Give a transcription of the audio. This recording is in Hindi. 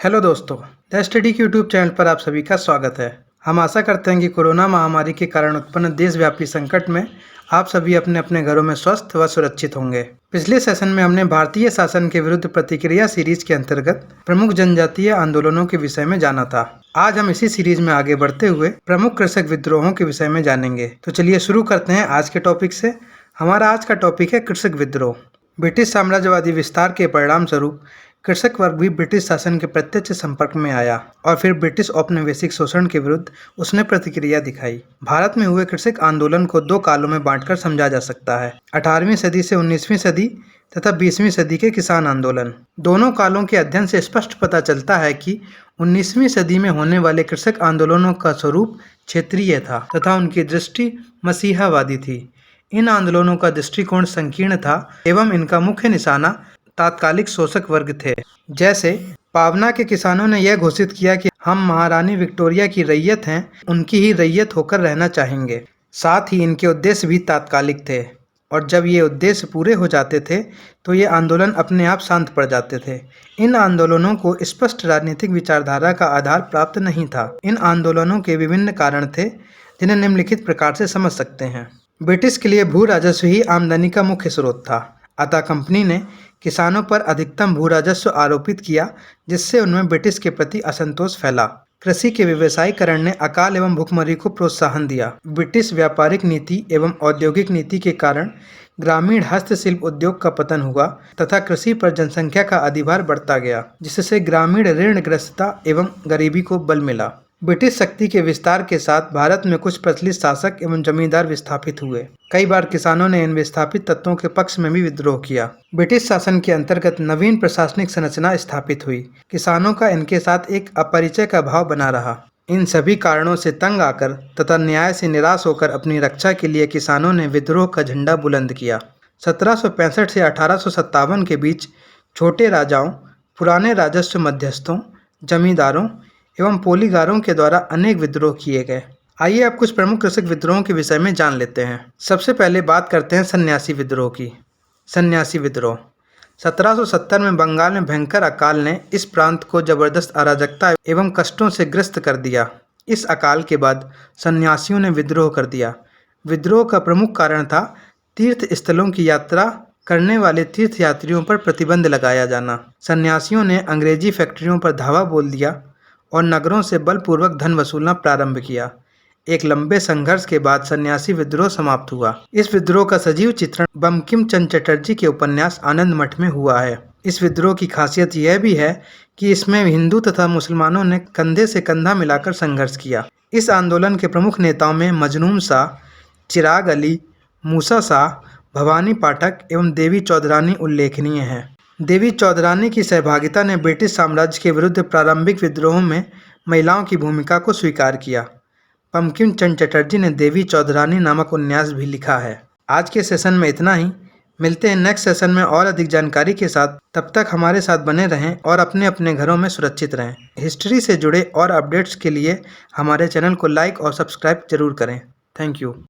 हेलो दोस्तों, द स्टडी के यूट्यूब चैनल पर आप सभी का स्वागत है। हम आशा करते हैं कि कोरोना महामारी के कारण उत्पन्न देशव्यापी संकट में आप सभी अपने अपने घरों में स्वस्थ व सुरक्षित होंगे। पिछले सेशन में हमने भारतीय शासन के विरुद्ध प्रतिक्रिया सीरीज के अंतर्गत प्रमुख जनजातीय आंदोलनों के विषय में जाना था। आज हम इसी सीरीज में आगे बढ़ते हुए प्रमुख कृषक विद्रोहों के विषय में जानेंगे। तो चलिए शुरू करते हैं आज के टॉपिक से। हमारा आज का टॉपिक है कृषक विद्रोह। ब्रिटिश साम्राज्यवादी विस्तार के परिणाम स्वरूप कृषक वर्ग भी ब्रिटिश शासन के प्रत्यक्ष संपर्क में आया और फिर ब्रिटिश औपनिवेशिक शोषण के विरुद्ध उसने प्रतिक्रिया दिखाई। भारत में हुए कृषक आंदोलन को दो कालों में बांटकर समझा जा सकता है: 18वीं सदी से 19वीं सदी तथा 20वीं सदी के किसान आंदोलन। दोनों कालों के अध्ययन से स्पष्ट पता चलता है कि 19वीं सदी में होने वाले कृषक आंदोलनों का स्वरूप क्षेत्रीय था तथा उनकी दृष्टि मसीहावादी थी। इन आंदोलनों का दृष्टिकोण संकीर्ण था एवं इनका मुख्य निशाना तात्कालिक शोषक वर्ग थे। जैसे पावना के किसानों ने यह घोषित किया कि हम महारानी विक्टोरिया की रैयत हैं, उनकी ही रैयत होकर रहना चाहेंगे। साथ ही इनके उद्देश्य भी तात्कालिक थे और जब ये उद्देश्य पूरे हो जाते थे तो ये आंदोलन अपने आप शांत पड़ जाते थे। इन आंदोलनों को स्पष्ट राजनीतिक विचारधारा का आधार प्राप्त नहीं था। इन आंदोलनों के विभिन्न कारण थे जिन्हें निम्नलिखित प्रकार से समझ सकते हैं। ब्रिटिश के लिए भू राजस्व ही आमदनी का मुख्य स्रोत था, अतः कंपनी ने किसानों पर अधिकतम भू राजस्व आरोपित किया, जिससे उनमें ब्रिटिश के प्रति असंतोष फैला। कृषि के व्यवसायीकरण ने अकाल एवं भुखमरी को प्रोत्साहन दिया। ब्रिटिश व्यापारिक नीति एवं औद्योगिक नीति के कारण ग्रामीण हस्तशिल्प उद्योग का पतन हुआ तथा कृषि पर जनसंख्या का अधिभार बढ़ता गया, जिससे ग्रामीण ऋणग्रस्तता एवं गरीबी को बल मिला। ब्रिटिश शक्ति के विस्तार के साथ भारत में कुछ प्रचलित शासक एवं जमींदार विस्थापित हुए। कई बार किसानों ने इन विस्थापित तत्वों के पक्ष में भी विद्रोह किया। ब्रिटिश शासन के अंतर्गत नवीन प्रशासनिक संरचना स्थापित हुई। किसानों का इनके साथ एक अपरिचय का भाव बना रहा। इन सभी कारणों से तंग आकर तथा न्याय से निराश होकर अपनी रक्षा के लिए किसानों ने विद्रोह का झंडा बुलंद किया। 1765 से 1857 के बीच छोटे राजाओं, पुराने राजस्व मध्यस्थों, जमींदारों एवं पोलीगारों के द्वारा अनेक विद्रोह किए गए। आइए अब कुछ प्रमुख कृषक विद्रोहों के विषय में जान लेते हैं। सबसे पहले बात करते हैं सन्यासी विद्रोह की। सन्यासी विद्रोह 1770 में बंगाल में भयंकर अकाल ने इस प्रांत को जबरदस्त अराजकता एवं कष्टों से ग्रस्त कर दिया। इस अकाल के बाद सन्यासियों ने विद्रोह कर दिया। विद्रोह का प्रमुख कारण था तीर्थ स्थलों की यात्रा करने वाले तीर्थयात्रियों पर प्रतिबंध लगाया जाना। सन्यासियों ने अंग्रेजी फैक्ट्रियों पर धावा बोल दिया और नगरों से बलपूर्वक धन वसूलना प्रारंभ किया। एक लंबे संघर्ष के बाद सन्यासी विद्रोह समाप्त हुआ। इस विद्रोह का सजीव चित्रण बंकिम चंद्र चटर्जी के उपन्यास आनंद मठ में हुआ है। इस विद्रोह की खासियत यह भी है कि इसमें हिंदू तथा मुसलमानों ने कंधे से कंधा मिलाकर संघर्ष किया। इस आंदोलन के प्रमुख नेताओं में मजनून शाह, चिराग अली, मूसा शाह, भवानी पाठक एवं देवी चौधरानी उल्लेखनीय हैं। देवी चौधरानी की सहभागिता ने ब्रिटिश साम्राज्य के विरुद्ध प्रारंभिक विद्रोहों में महिलाओं की भूमिका को स्वीकार किया। बंकिम चंद्र चटर्जी ने देवी चौधरानी नामक उपन्यास भी लिखा है। आज के सेशन में इतना ही। मिलते हैं नेक्स्ट सेशन में और अधिक जानकारी के साथ। तब तक हमारे साथ बने रहें और अपने अपने घरों में सुरक्षित रहें। हिस्ट्री से जुड़े और अपडेट्स के लिए हमारे चैनल को लाइक और सब्सक्राइब जरूर करें। Thank you.